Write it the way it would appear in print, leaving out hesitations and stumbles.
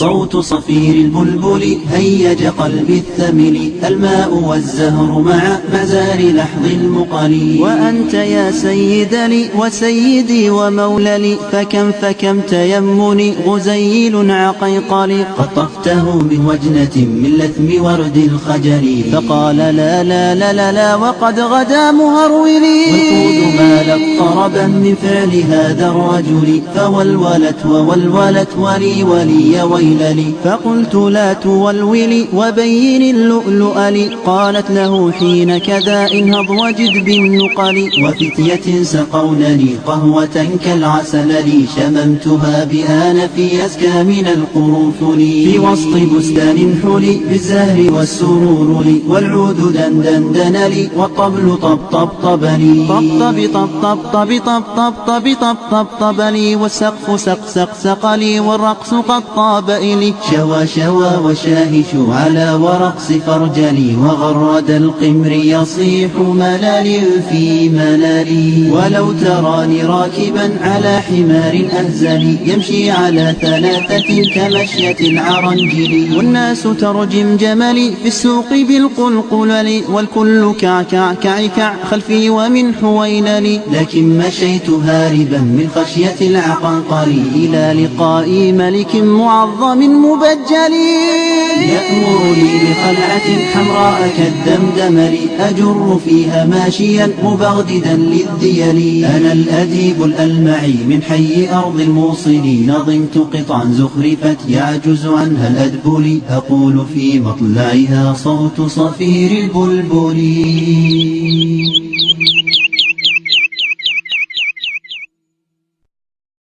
صوت صفير البلبل هيج قلبي الثمل، الماء والزهر مع مزار لحظ المقل. وأنت يا سيد لي وسيدي ومولى لي، فكم تيمني غزيل عقيقلي. قطفته من وجنة من لثم ورد الخجل، فقال لا لا لا لا لا وقد غدا مهرولي. والقود مالت طربا من فعل هذا الرجل، فولولت وولولت ولي ولي ويللي. فقلت لا تولولي وبين اللؤلؤ لي. قالت له حين كذا انهض وجد بالنقل. وفتية سقونني قهوة كالعسل لي، شممتها بآن في أزكى من القرنفل. في وسط بستان حلي بالزهر والسرور لي، والعود دندن لي والطبل طبطب لي. طب لي والسقف سق لي والرقص قد طاب إلي. شوى وشاهش على ورقص فرجلي، وغرد القمر يصيح ملال في ملالي. ولو تراني راكبا على حمار أهزلي، يمشي على ثلاثة كمشية العرنجل. والناس ترجم جملي في السوق بالقلقلل، والكل كع خلفي ومن حويللي. لكن مشيت هاربا من خشية العقنقل، إلى لقاء ملك معظم مبجل. يأمرني بخلعة حمراء كالدمدمل، أجر فيها ماشيا مبغددا للذيل. أنا الأديب الألمعي من حي أرض الموصل، نظمت قطعا زخرفت يعجز عنها الأدبل. أقول في مطلعها صوت صفير البلبل.